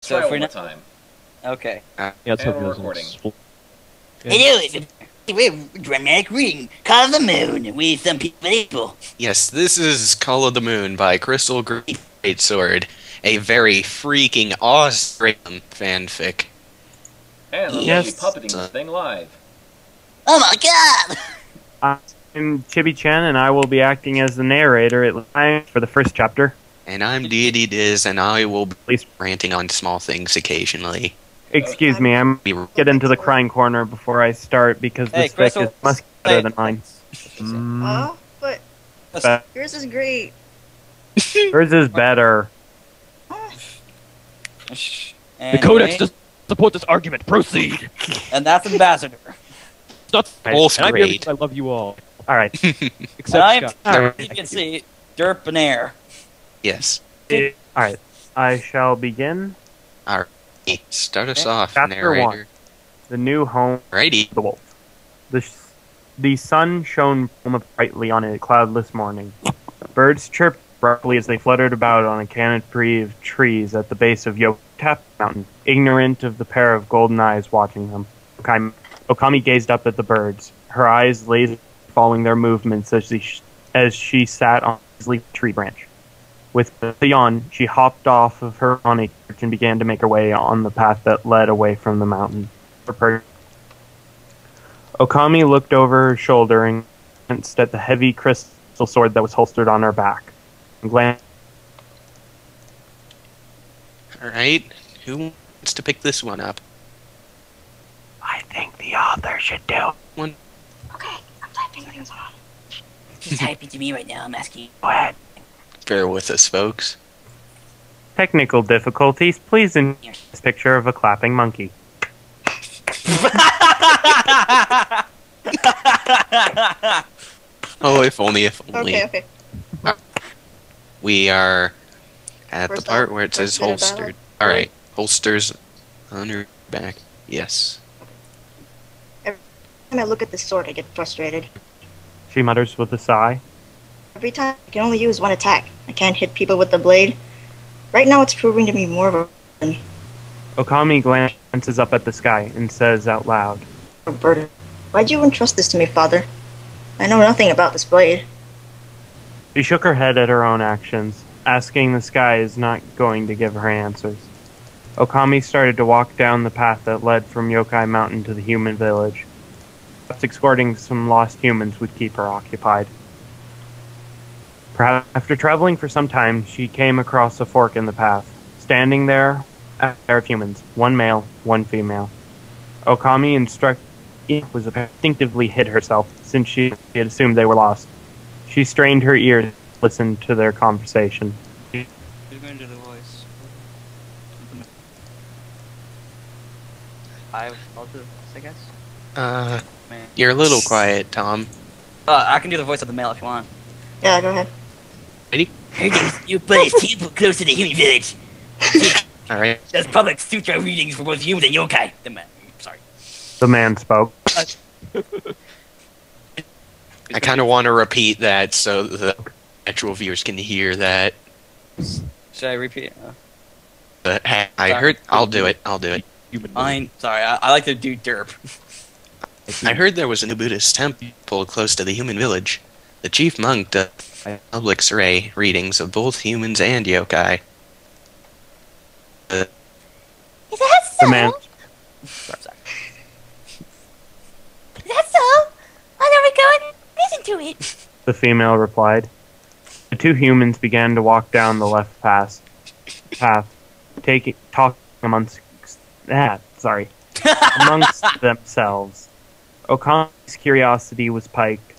So Try for one more now, time. okay. Yeah, let's And hope we're it doesn't recording. Hello, it's a dramatic reading, Call of the Moon, with some people. Yes, this is Call of the Moon by Crystal Greatsword, a very freaking awesome fanfic. And I'm Yes. going to be puppeting this thing live. Oh my god! I'm Chibi Chan, and I will be acting as the narrator at times for the first chapter. And I'm Deity Diz, and I will be ranting on small things occasionally. Excuse me, I'm get into the crying corner before I start because Hey, this fic Crystal, is much better than mine. Mm, But but yours is great. yours is better. And The Codex does support this argument. Proceed. And that's Ambassador. It's not Both and I'm great. here because I love you all. All right. And Except I'm, Scott. you can see, Derp and Air. Yes. All right. I shall begin. Start us off, Chapter narrator. 1. The new home Righty. of the wolf. The sun shone brightly on a cloudless morning. Birds chirped abruptly as they fluttered about on a canopy of trees at the base of Yokotap Mountain, ignorant of the pair of golden eyes watching them. Okami gazed up at the birds, her eyes lazily following their movements as she sat on a sleek tree branch. With a yawn, she hopped off of her awning perch and began to make her way on the path that led away from the mountain. Okami looked over her shoulder and glanced at the heavy crystal sword that was holstered on her back. Alright, who wants to pick this one up? I think the author should do one. Okay, I'm typing things on. He's typing to me right now, I'm asking. Go ahead. Bear with us, folks. Technical difficulties. Please enjoy this picture of a clapping monkey. Oh, if only, if only. Okay. We are at First the part off, where it says first bit of battle. holstered. Alright, holsters on her back. Yes. Every time I look at this sword, I get frustrated. She mutters with a sigh. Every time, I can only use one attack. I can't hit people with the blade. Right now, it's proving to be more of a Okami glances up at the sky and says out loud, burden. Why'd you entrust this to me, father? I know nothing about this blade. She shook her head at her own actions, asking the sky is not going to give her answers. Okami started to walk down the path that led from Yokai Mountain to the human village. Perhaps escorting some lost humans would keep her occupied. Perhaps after traveling for some time, she came across a fork in the path. Standing there, a pair of humans, one male, one female. Okami was instinctively hid herself, since she had assumed they were lost. She strained her ears to listen to their conversation. Who's going to do the voice? I'll do this, I guess. Man. You're a little quiet, Tom. I can do the voice of the male if you want. Yeah, go ahead. Ready? Heard there's new place people close to the human village. Alright. Does public sutra readings for both humans and yokai. Sorry. The man spoke. I kind of want to repeat that so the actual viewers can hear that. Should I repeat? But hey, I heard. I'll do it. Fine. Sorry, I like to do derp. I heard there was a new Buddhist temple close to the human village. The chief monk does public survey readings of both humans and yokai. Is that so? The man. Sorry. Is that so? Why don't we go and listen to it? The female replied. The two humans began to walk down the left path, talking amongst themselves. Okami's curiosity was piqued.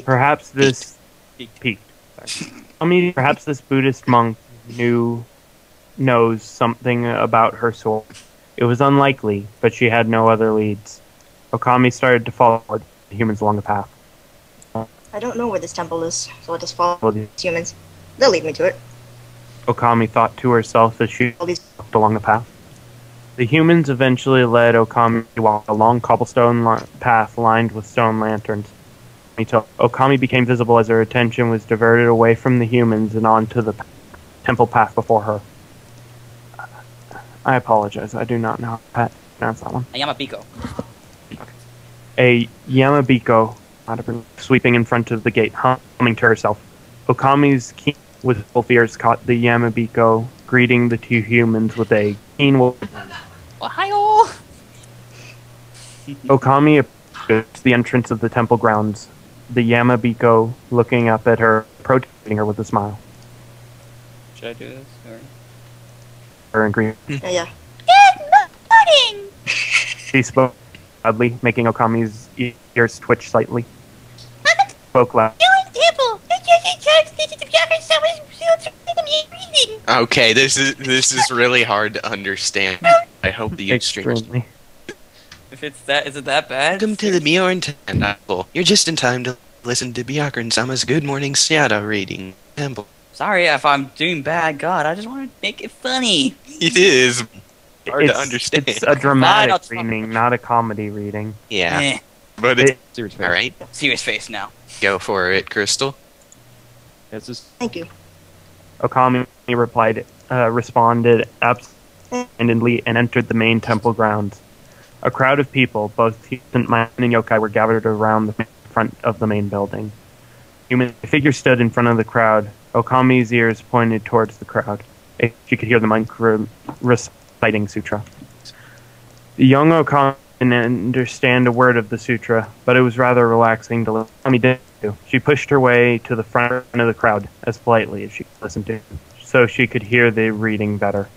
Perhaps this perhaps this Buddhist monk knows something about her soul. It was unlikely, but she had no other leads. Okami started to follow the humans along the path. I don't know where this temple is, so I'll just follow these humans. They'll lead me to it. Okami thought to herself as she walked along the path. The humans eventually led Okami to walk a long cobblestone path lined with stone lanterns. Until Okami became visible as her attention was diverted away from the humans and onto the temple path before her. I apologize. I do not know how to pronounce that one. A Yamabiko. A Yamabiko, sweeping in front of the gate, humming to herself. Okami's keen with full fears caught the Yamabiko, greeting the two humans with a keen Ohio! Okami approached the entrance of the temple grounds, the Yamabiko looking up at her, approaching her with a smile. Should I do this? Or? Her and green. Yeah. Good morning! She spoke loudly, making Okami's ears twitch slightly. Spoke loud. Temple! Okay, this is really hard to understand. I hope the streams. Extremely. If it's that, is it that bad? Welcome to the Bjorn Temple. You're just in time to listen to Byakuren-sama's Good Morning Shadow reading. Temple. Sorry if I'm doing bad. God, I just want to make it funny. It is hard to understand. It's a dramatic Fine, I'll- reading, not a comedy reading. Yeah, Eh, but it's Serious face. all right. serious face now. Go for it, Crystal. It's just Thank you. Okami responded absently and entered the main temple grounds. A crowd of people, both decent men and yokai, were gathered around the front of the main building. A figure stood in front of the crowd. Okami's ears pointed towards the crowd. She could hear the monk reciting sutra. The young Okami didn't understand a word of the sutra, but it was rather relaxing to listen. Okami did too. She pushed her way to the front of the crowd as politely as she could listen to, so she could hear the reading better.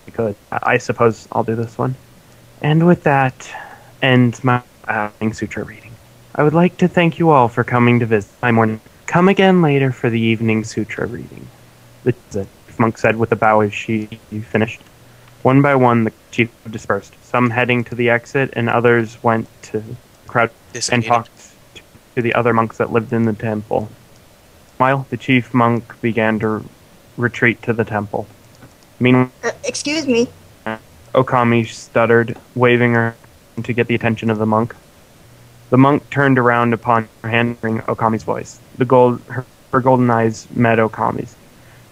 She could. I suppose I'll do this one. And with that ends my sutra reading. I would like to thank you all for coming to visit my morning. Come again later for the evening sutra reading. The monk said with a bow as she finished. One by one, the chief dispersed, some heading to the exit, and others went to the crowd and talked to the other monks that lived in the temple. Meanwhile, the chief monk began to retreat to the temple. Meanwhile, Excuse me. Okami stuttered, waving her hand to get the attention of the monk. The monk turned around upon her hand, hearing Okami's voice. Her golden eyes met Okami's.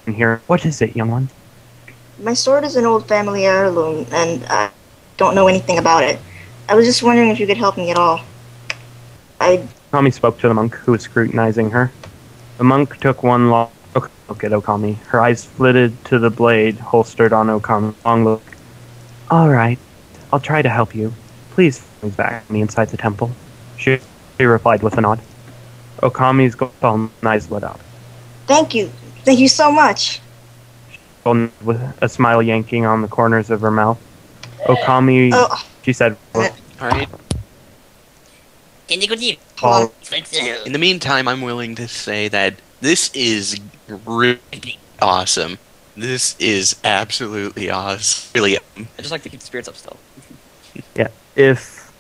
And here, what is it, young one? My sword is an old family heirloom, and I don't know anything about it. I was just wondering if you could help me at all. Okami spoke to the monk, who was scrutinizing her. The monk took one long look at Okami. Her eyes flitted to the blade holstered on Okami. Long look. All right, I'll try to help you. Please follow back me inside the temple. She replied with a nod. Okami's golden eyes lit up. Thank you. Thank you so much. With a smile yanking on the corners of her mouth. Okami, Oh, she said, All right. Paul, In the meantime, I'm willing to say that this is really awesome. This is absolutely awesome. Really I just like to keep the spirits up still. yeah, if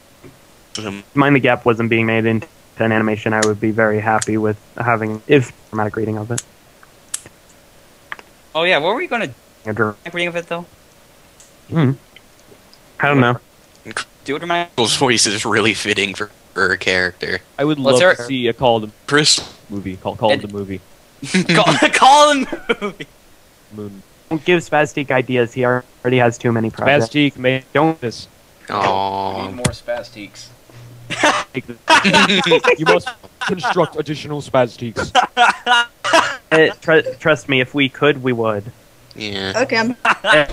awesome. Mind the Gap wasn't being made into an animation, I would be very happy with having a dramatic reading of it. Oh yeah, what were we gonna A dra- reading of it though? I don't know. Do it dramatic. Crystal's voice is really fitting for her character. I would Let's love hear to it. see a Call of the Crystal. movie. Call of the movie. Call him movie. Moon. Don't give Spastic ideas. He already has too many projects. Spastique made Don't this. Need Aww. more spastiques. You must construct additional Spastiques. Trust me, if we could, we would. Yeah. okay. I'm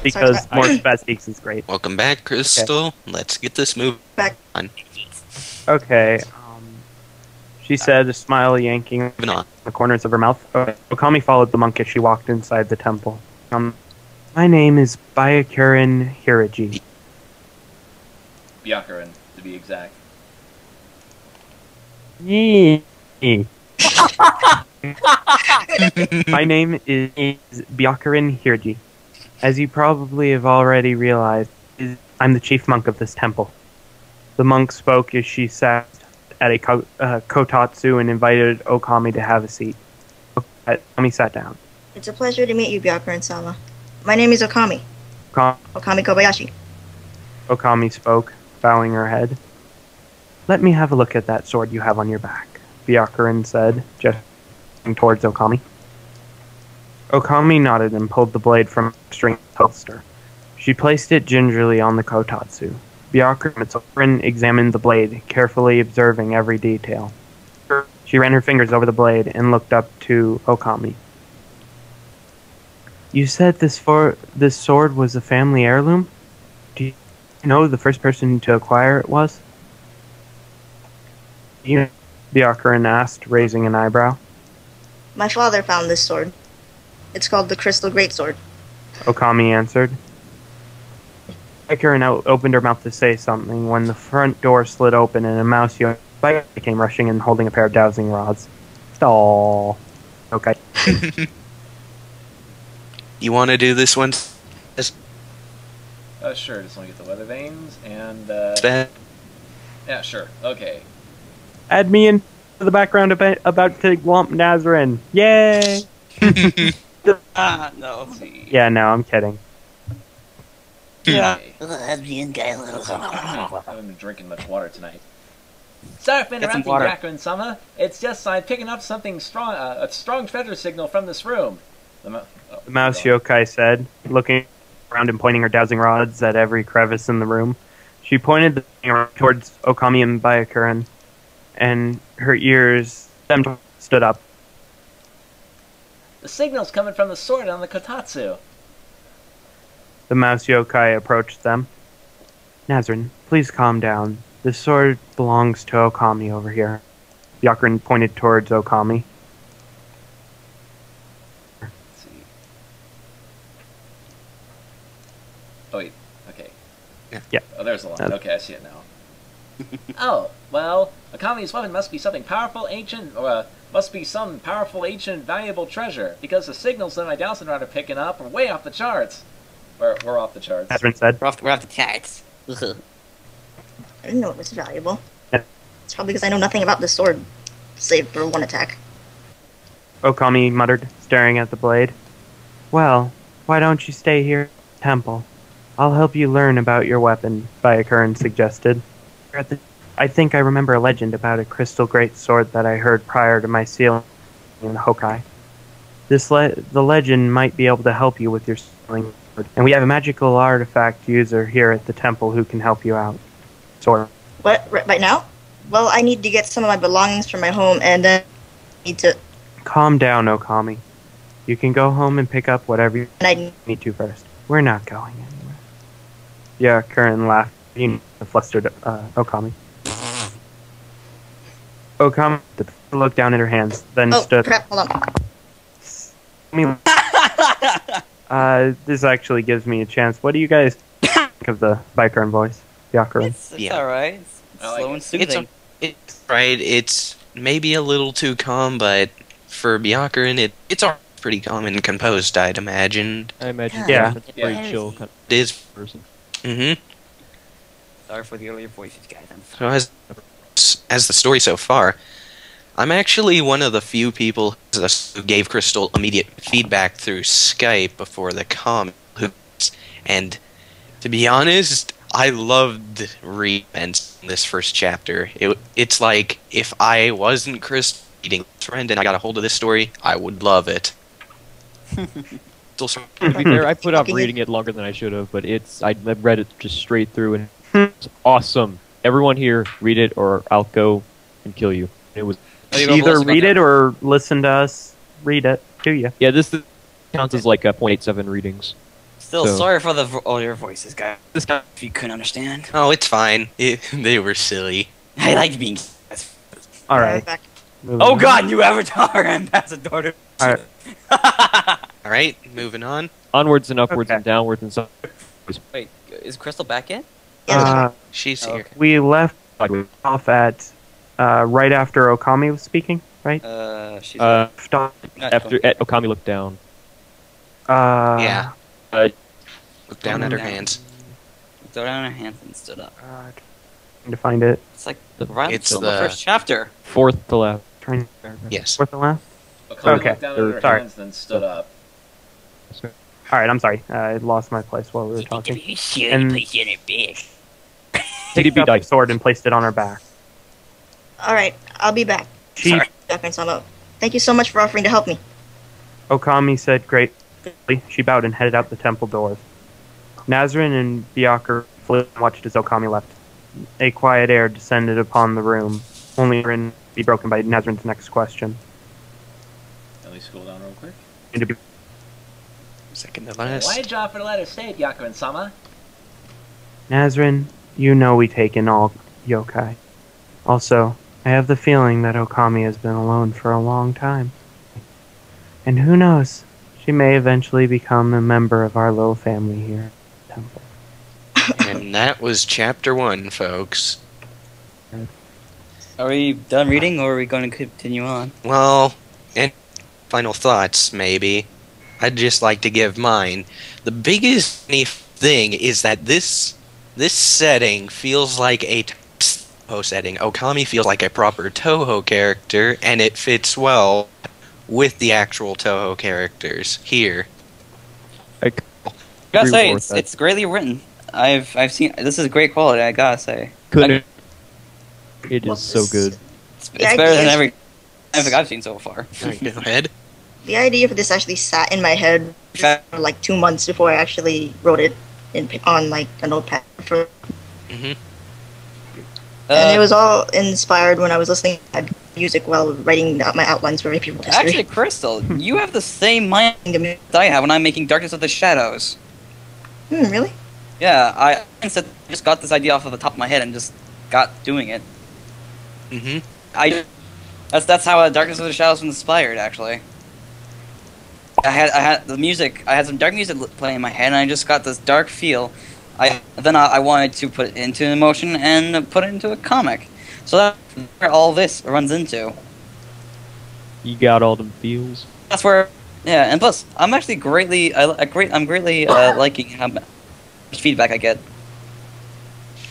Because more Spastics is great. Welcome back, Crystal. Let's get this movie back. on. Okay. She said, a smile yanking Moving on. the corners of her mouth. Okami followed the monk as she walked inside the temple. My name is Byakuren Hiraji. Byakuren, to be exact. My name is Byakuren Hiraji. As you probably have already realized, I'm the chief monk of this temple. The monk spoke as she sat at a kotatsu and invited Okami to have a seat. Okami sat down. It's a pleasure to meet you, Byakuren-sama. My name is Okami. Okami Kobayashi. Okami spoke, bowing her head. Let me have a look at that sword you have on your back, Byakuren said, gesturing towards Okami. Okami nodded and pulled the blade from a string holster. She placed it gingerly on the kotatsu. Byakuren examined the blade, carefully observing every detail. She ran her fingers over the blade and looked up to Okami. You said this sword was a family heirloom? Do you know the first person to acquire it was? You, Byakuren asked, raising an eyebrow. My father found this sword. It's called the Crystal Greatsword. Okami answered. Byakuren opened her mouth to say something when the front door slid open and a mouse yokai came rushing in holding a pair of dowsing rods. Stall. Okay. You want to do this one? Sure, just want to get the weather vanes, and, That yeah, sure, okay. Add me into the background about to Womp Nazarene. Yay! No. Let's see. Yeah, no, I'm kidding. Yeah. I haven't been drinking much water tonight. Sorry for Get some interrupting, water. Byakuren-sama. It's just I'm picking up something strong, a strong treasure signal from this room. The mouse yokai said, looking around and pointing her dowsing rods at every crevice in the room. She pointed the thing around towards Okami and Byakuren, and her ears stood up. The signal's coming from the sword on the kotatsu. The mouse yokai approached them. Nazarene, please calm down. This sword belongs to Okami over here. Byakuren pointed towards Okami. Let's see. Oh wait, okay. Yeah. Oh, there's the line. Okay, I see it now. Oh, well, Okami's weapon must be something powerful, ancient, or must be some powerful, ancient, valuable treasure, because the signals that my dowsing rod are picking up are way off the charts. We're off the charts. Nazarene said. We're off the charts. I didn't know it was valuable. Yeah. It's probably because I know nothing about this sword, save for one attack. Okami muttered, staring at the blade. Well, why don't you stay here at the temple? I'll help you learn about your weapon, Byakuren suggested. I think I remember a legend about a crystal greatsword that I heard prior to my sealing in Hokai. The legend might be able to help you with your sealing sword, and we have a magical artifact user here at the temple who can help you out. Sword. What? Right now? Well, I need to get some of my belongings from my home, and then I need to... Calm down, Okami. You can go home and pick up whatever you And I need to first. We're not going anywhere. Yeah, Curran laughed. You flustered Okami. Okami looked down at her hands, then Oh, stood. crap, hold on. This actually gives me a chance. What do you guys think of the biker voice? Byakuren? It's Yeah. alright. It's I like slow it. and soothing. it's right. It's maybe a little too calm, but for Byakuren, it's all pretty calm and composed. I'd imagine I imagine Yeah. that's a pretty Yeah. chill kind it is. of person. Mm-hmm. Sorry for the earlier voices, guys. So as the story so far, I'm actually one of the few people who gave Crystal immediate feedback through Skype before the comments, and to be honest, I loved reading this first chapter. It's like if I wasn't Crystal reading friend and I got a hold of this story, I would love it. Still To be fair, I put off reading it longer than I should have, but I read it just straight through and it's awesome. Everyone here, read it or I'll go and kill you. It was Either read it or listen to us read it to you. yeah. This counts as like 0.87 readings. Still, So- sorry for the earlier voices, guys. This guy, If you couldn't understand. Oh, it's fine. They were silly. I like being... Alright. Back. Oh god, new avatar ambassador. Alright. Alright, moving on. onwards and upwards Okay. and downwards and so. Wait, is Crystal back in? She's Oh, here. We left off at right after Okami was speaking, right? She's Stop. After Okami looked down. Yeah. Uh, Look down at her hands. throw down her hands and stood up. Trying to find it. It's like The- right It's until the the- first chapter. fourth to left. Trying Yes. fourth and last. Okami Okay, looked down at her sorry. hands, then stood up. Alright, I'm sorry. I lost my place while we were talking. You should And- place it in a bag. Picked up the sword and placed it on her back. Alright, I'll be back. She, Byakuren-sama. Thank you so much for offering to help me. Okami said gratefully. She bowed and headed out the temple doors. Nazrin and Byakur watched as Okami left. A quiet air descended upon the room, only to be broken by Nazrin's next question. Let me scroll down real quick. Second to last. Why did you offer to let us stay, Byakuran-sama? Nazrin, you know we take in all yokai. Also, I have the feeling that Okami has been alone for a long time. And who knows, she may eventually become a member of our little family here at the temple. And that was chapter 1, folks. Are we done reading, or are we going to continue on? Well, and final thoughts, maybe. I'd just like to give mine. The biggest thing is that this setting feels like a Toho setting. Okami feels like a proper Toho character, and it fits well with the actual Toho characters here. I Gotta agree say, with that. it's greatly written. I've seen this is great quality. I gotta say, It is Well, so good. it's The better than idea- every everything I've seen so far. Alright, go ahead. The idea for this actually sat in my head for like 2 months before I actually wrote it on like a notepad. Hmm. And it was all inspired when I was listening to music while writing out my outlines for People History. Actually, Crystal, you have the same mind that I have when I'm making Darkness of the Shadows. Really? Yeah, I just got this idea off of the top of my head and just got doing it. Hmm. That's how Darkness of the Shadows was inspired. Actually, I had the music. I had some dark music playing in my head, and I just got this dark feel. Then I wanted to put it into emotion and put it into a comic. So that's where all this runs into. You got all them feels. That's where, yeah. And plus, I'm actually greatly, I'm greatly liking how much feedback I get.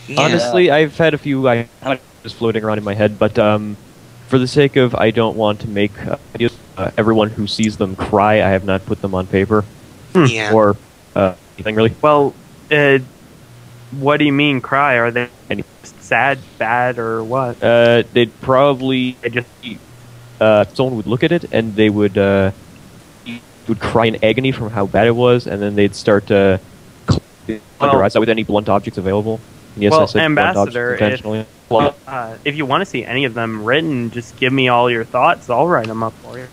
Yeah. Honestly, I've had a few How much- just floating around in my head, but for the sake of I don't want to make ideas, everyone who sees them cry, I have not put them on paper Yeah. or anything really. Well, what do you mean cry? Are they sad, bad, or what? They'd probably someone would look at it and they would cry in agony from how bad it was, and then they'd start to their eyes out with any blunt objects available. And yes, Well, I said Ambassador, blunt objects intentionally. If you want to see any of them written, just give me all your thoughts. I'll write them up for you.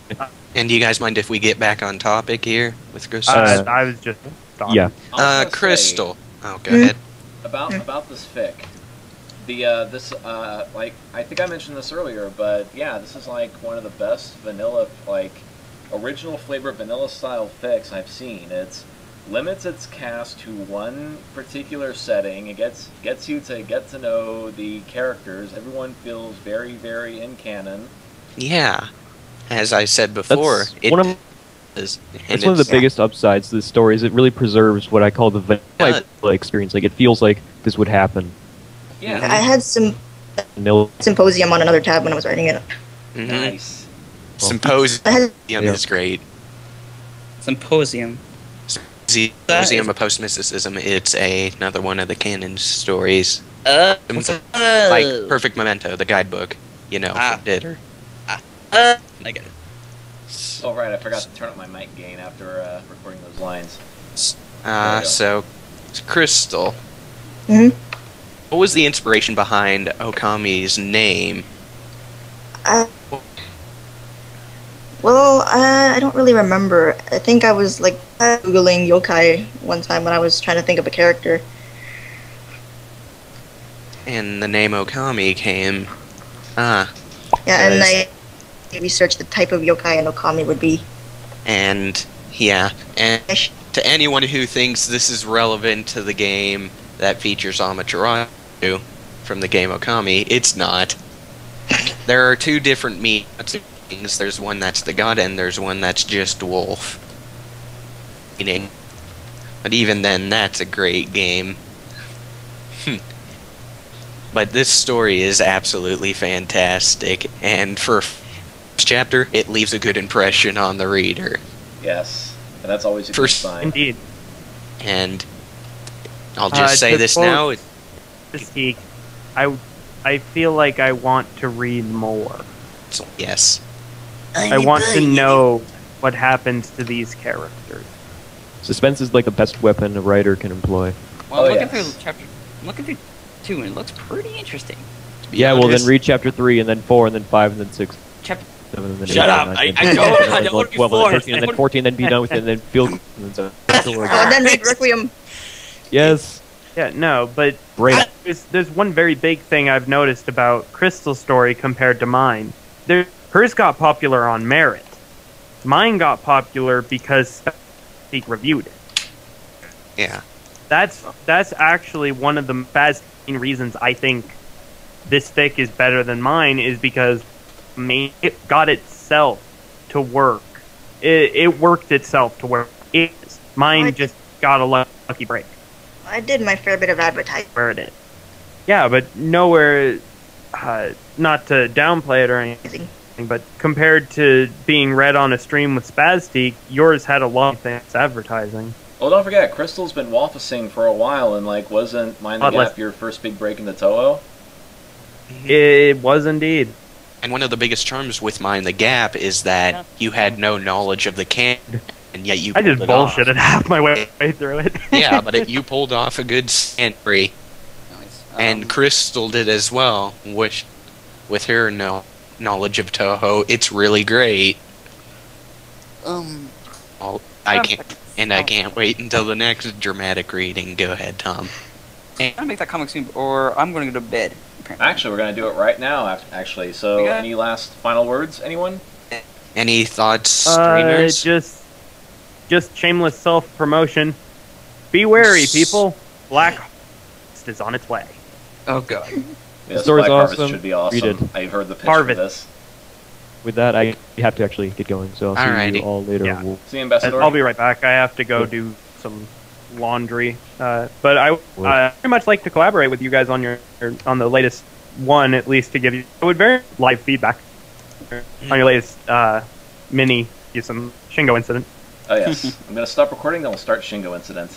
And do you guys mind if we get back on topic here with Crystal? I was just talking. Yeah. I was gonna say Crystal. Oh, go ahead. about this fic. This like I think I mentioned this earlier, but yeah, this is like one of the best vanilla original flavor vanilla style fics I've seen. It's limits its cast to one particular setting. It gets you to get to know the characters. Everyone feels very, very in canon. Yeah. As I said before, That's one of It's one of the biggest upsides to the story is it really preserves what I call the vanilla experience. Like, it feels like this would happen. Yeah, I had some Vanilla. Symposium on another tab when I was writing it. nice. Symposium I had is great. Symposium. Museum of Post-Mysticism. It's another one of the canon stories. Like Perfect Memento, the guidebook. You know, from Ditter. I get it. Oh right, I forgot to turn up my mic gain after recording those lines. So, Crystal, Mhm. what was the inspiration behind Okami's name? Well, I don't really remember. I think I was like googling yokai one time when I was trying to think of a character. And the name Okami came. Yeah, and Nice. I researched the type of yokai an okami would be. And, yeah. And to anyone who thinks this is relevant to the game that features Amaterasu from the game Okami, it's not. There are two different meanings. There's one that's the god, and there's one that's just wolf. Meaning. But even then, that's a great game. But this story is absolutely fantastic, and for first chapter, it leaves a good impression on the reader. Yes, and that's always a good First- sign. Indeed. And I'll just say to this quote now. This geek, I feel like I want to read more. Yes. I want to know what happens to these characters. Suspense is like the best weapon a writer can employ. Well, Oh, I'm yes. I'm looking through 2, and it looks pretty interesting. Yeah, well then honest- read chapter 3, and then 4, and then 5, and then 6. Chapter 7, and then Shut 8, up. and I 9, don't- and 10, I and don't then 12, and before. then 13, and then 14, and then be done with it, and then feel good, and then so. Oh, and then read Requiem. Yes. Yeah, no, but Great. there's one very big thing I've noticed about Crystal's story compared to mine. Hers got popular on merit. Mine got popular because he reviewed it. Yeah. That's actually one of the best reasons I think this fic is better than mine, is because it got itself to work. It worked itself to work. Mine just got a lucky break. I did my fair bit of advertising. Where it is. Yeah, but nowhere, not to downplay it or anything, but compared to being read on a stream with Spaztique, yours had a lot of things advertising. Well, don't forget, Crystal's been waffling for a while, and like, wasn't Mind the Lot less- Gap your first big break into Toho? It was indeed. And one of the biggest charms with Mind the Gap is that you had no knowledge of the canon, and yet you I pulled just it off. bullshitted half my way through it. Yeah, but you pulled off a good entry, Nice. and Crystal did as well, which, with her knowledge of Toho, it's really great. I can't wait until the next dramatic reading. Go ahead, Tom. I'm gonna make that comic soon, or I'm gonna go to bed. Apparently. Actually, we're gonna do it right now. Actually, so Okay. any last final words, anyone? Any thoughts, streamers? Just shameless self-promotion. Be wary, people. Black Harvest is on its way. Oh god. Yes, story's Black Harvest awesome. should be awesome. Read it. I've heard the pitch Harvest. for this. With that, I have to actually get going, so I'll see Alrighty. you all later. Yeah. See you in Ambassador. I'll be right back. I have to go do some laundry. But I very much like to collaborate with you guys on on the latest one, at least to give you live feedback on your latest mini some Shingo incident. Oh yes. I'm gonna stop recording, then we'll start Shingo Incident.